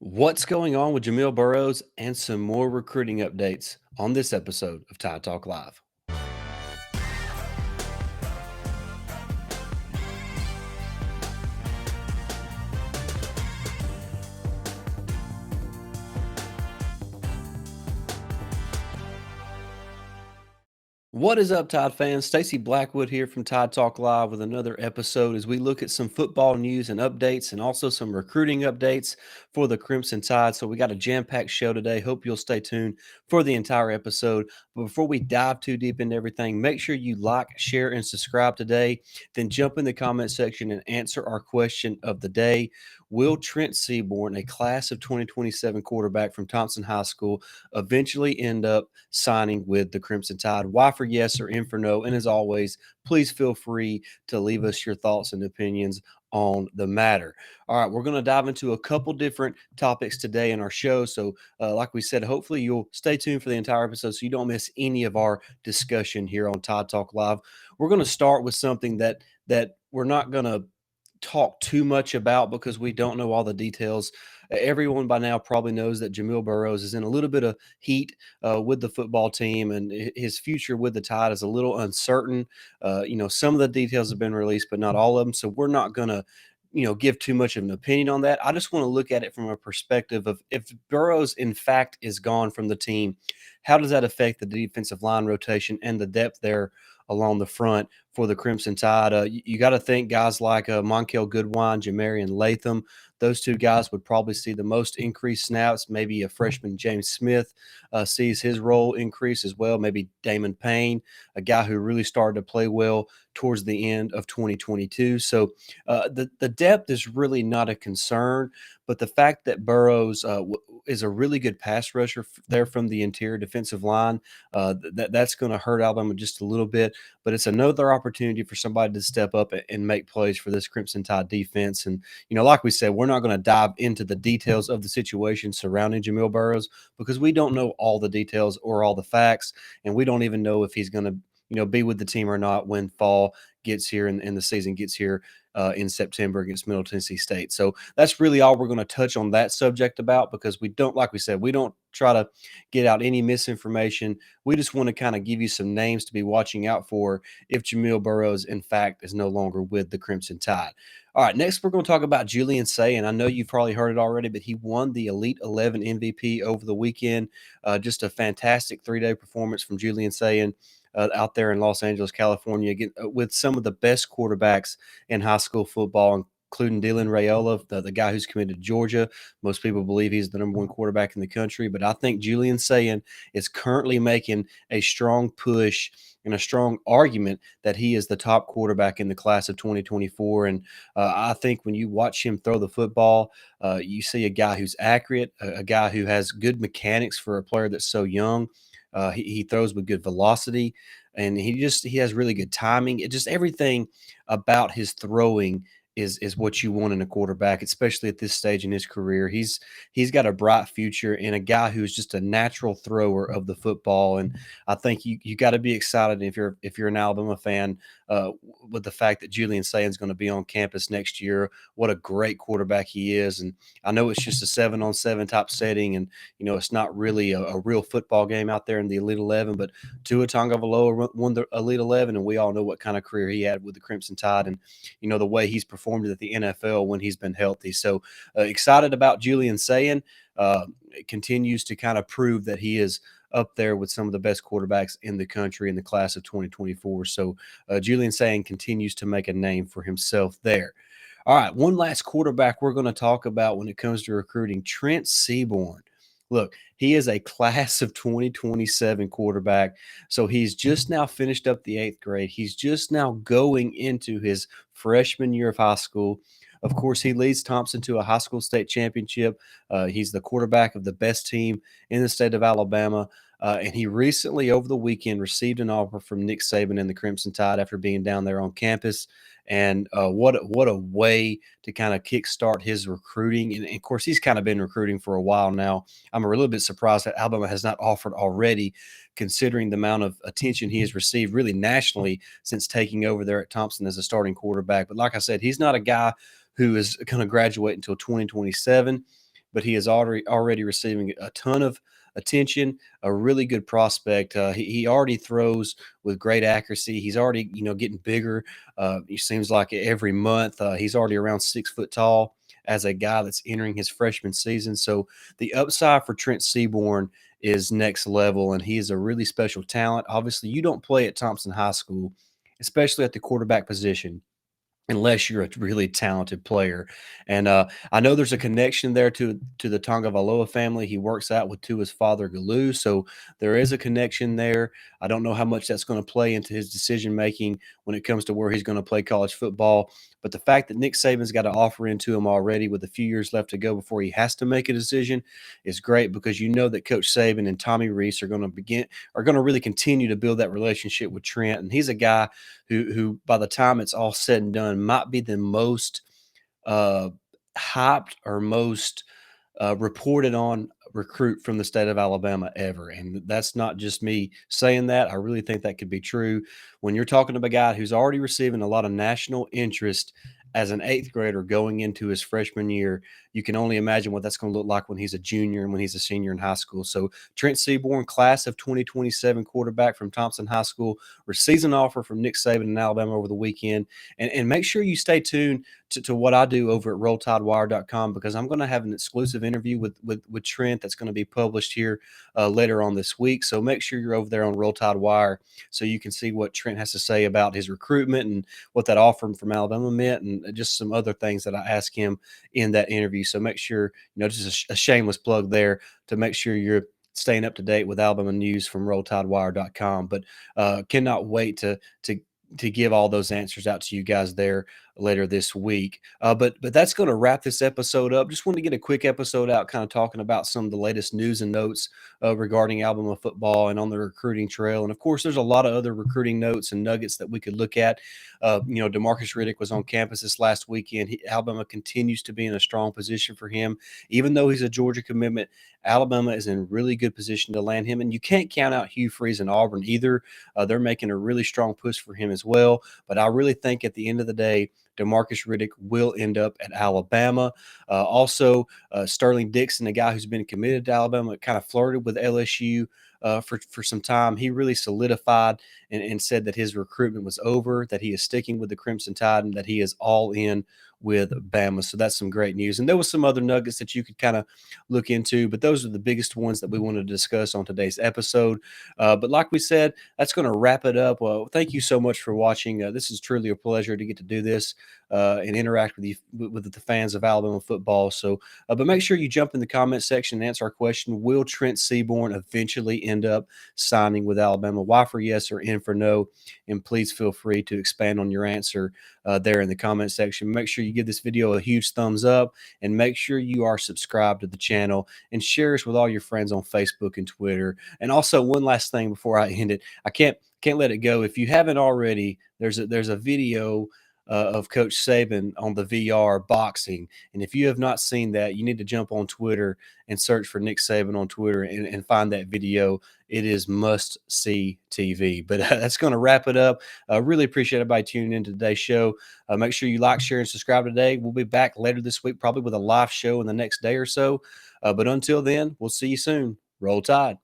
What's going on with Jamil Burroughs and some more recruiting updates on this episode of Tide Talk Live. What is up, Tide fans? Stacey Blackwood here from Tide Talk Live with another episode as we look at some football news and updates and also some recruiting updates for the Crimson Tide. So we got a jam-packed show today. Hope you'll stay tuned for the entire episode. But before we dive too deep into everything, make sure you like, share, and subscribe today. Then jump in the comment section and answer our question of the day. Will Trent Seaborn, a class of 2027 quarterback from Thompson High School, eventually end up signing with the Crimson Tide? Y for yes or M for no. And as always, please feel free to leave us your thoughts and opinions on the matter. All right, we're going to dive into a couple different topics today in our show. So, like we said, hopefully you'll stay tuned for the entire episode so you don't miss any of our discussion here on Tide Talk Live. We're going to start with something that we're not going to talk too much about because we don't know all the details. Everyone by now probably knows that Jamil Burroughs is in a little bit of heat with the football team, and his future with the Tide is a little uncertain. Some of the details have been released, but not all of them. So we're not going to give too much of an opinion on that. I just want to look at it from a perspective of if Burroughs in fact is gone from the team, how does that affect the defensive line rotation and the depth there along the front for the Crimson Tide? You got to think guys like Monkel Goodwine, Jamarian Latham, those two guys would probably see the most increased snaps. Maybe a freshman James Smith sees his role increase as well. Maybe Damon Payne, a guy who really started to play well towards the end of 2022. So the depth is really not a concern, but the fact that Burroughs is a really good pass rusher there from the interior defensive line, that's going to hurt Alabama just a little bit. But it's another opportunity for somebody to step up and make plays for this Crimson Tide defense. And like we said, we're not going to dive into the details of the situation surrounding Jamil Burroughs because we don't know all the details or all the facts, and we don't even know if he's going to be with the team or not when fall gets here and the season gets here in September against Middle Tennessee State. So that's really all we're going to touch on that subject about because we don't, like we said, we don't try to get out any misinformation. We just want to kind of give you some names to be watching out for if Jamil Burroughs, in fact, is no longer with the Crimson Tide. All right, next we're going to talk about Julian Sayin. I know you've probably heard it already, but he won the Elite 11 MVP over the weekend. Just a fantastic 3-day performance from Julian Sayin. Out there in Los Angeles, California, with some of the best quarterbacks in high school football, including Dylan Raiola, the guy who's committed to Georgia. Most people believe he's the number one quarterback in the country, but I think Julian Sayin is currently making a strong push and a strong argument that he is the top quarterback in the class of 2024. And I think when you watch him throw the football, you see a guy who's accurate, a guy who has good mechanics for a player that's so young. He throws with good velocity, and he has really good timing. It just everything about his throwing is what you want in a quarterback, especially at this stage in his career. He's got a bright future and a guy who's just a natural thrower of the football. And I think you got to be excited if you're an Alabama fan with the fact that Julian Sayin is going to be on campus next year. What a great quarterback he is, and I know it's just a 7-on-7 type setting, and it's not really a real football game out there in the Elite 11. But Tua Tagovailoa won the Elite 11, and we all know what kind of career he had with the Crimson Tide, and the way he's performed at the NFL when he's been healthy. So excited about Julian Sayin. Continues to kind of prove that he is up there with some of the best quarterbacks in the country in the class of 2024. So Julian Sayin continues to make a name for himself there. All right, one last quarterback we're going to talk about when it comes to recruiting, Trent Seaborn. Look, he is a class of 2027 quarterback. So he's just now finished up the 8th grade. He's just now going into his freshman year of high school. Of course, he leads Thompson to a high school state championship. He's the quarterback of the best team in the state of Alabama. And he recently, over the weekend, received an offer from Nick Saban and the Crimson Tide after being down there on campus. And what a way to kind of kickstart his recruiting. And of course, he's kind of been recruiting for a while now. I'm a little bit surprised that Alabama has not offered already, considering the amount of attention he has received really nationally since taking over there at Thompson as a starting quarterback. But like I said, he's not a guy who is going to graduate until 2027. but he is already receiving a ton of attention. A really good prospect. He already throws with great accuracy. He's already getting bigger. He seems like every month he's already around 6 foot tall as a guy that's entering his freshman season. So the upside for Trent Seaborn is next level, and he is a really special talent. Obviously, you don't play at Thompson High School, especially at the quarterback position, unless you're a really talented player. And I know there's a connection there to the Tagovailoa family. He works out with to his father Galoo, so there is a connection there. I don't know how much that's going to play into his decision making when it comes to where he's going to play college football. But the fact that Nick Saban's got an offer into him already with a few years left to go before he has to make a decision is great, because you know that Coach Saban and Tommy Rees are going to really continue to build that relationship with Trent. And he's a guy who by the time it's all said and done might be the most uh, hyped or most reported on recruit from the state of Alabama ever. And that's not just me saying that. I really think that could be true. When you're talking about a guy who's already receiving a lot of national interest as an eighth grader going into his freshman year, you can only imagine what that's going to look like when he's a junior and when he's a senior in high school. So Trent Seaborn, class of 2027 quarterback from Thompson High School, receives an offer from Nick Saban in Alabama over the weekend. And make sure you stay tuned to what I do over at RollTideWire.com, because I'm going to have an exclusive interview with Trent that's going to be published here later on this week. So make sure you're over there on Roll Tide Wire so you can see what Trent has to say about his recruitment and what that offer from Alabama meant, and just some other things that I asked him in that interview. So make sure, just a shameless plug there to make sure you're staying up to date with Alabama news from RollTideWire.com. But cannot wait to give all those answers out to you guys there later this week. But that's going to wrap this episode up. Just wanted to get a quick episode out, kind of talking about some of the latest news and notes regarding Alabama football and on the recruiting trail. And of course, there's a lot of other recruiting notes and nuggets that we could look at. DeMarcus Riddick was on campus this last weekend. Alabama continues to be in a strong position for him, even though he's a Georgia commitment. Alabama is in really good position to land him, and you can't count out Hugh Freeze and Auburn either. They're making a really strong push for him as well. But I really think at the end of the day, DeMarcus Riddick will end up at Alabama. Also, Sterling Dixon, a guy who's been committed to Alabama, kind of flirted with LSU for some time. He really solidified and said that his recruitment was over, that he is sticking with the Crimson Tide, and that he is all in with Bama. So that's some great news. And there was some other nuggets that you could kind of look into, but those are the biggest ones that we wanted to discuss on today's episode. But like we said, that's going to wrap it up. Well, thank you so much for watching. This is truly a pleasure to get to do this and interact with you, with the fans of Alabama football. So, but make sure you jump in the comment section and answer our question: will Trent Seaborn eventually end up signing with Alabama? Y for yes or N for no? And please feel free to expand on your answer there in the comment section. Make sure you give this video a huge thumbs up, and make sure you are subscribed to the channel and share us with all your friends on Facebook and Twitter. And also, one last thing before I end it, I can't let it go. If you haven't already, there's a video of Coach Saban on the VR boxing. And if you have not seen that, you need to jump on Twitter and search for Nick Saban on Twitter and find that video. It is must see TV. But that's going to wrap it up. I really appreciate everybody tuning in to today's show. Make sure you like, share, and subscribe today. We'll be back later this week, probably with a live show in the next day or so. But until then, we'll see you soon. Roll Tide.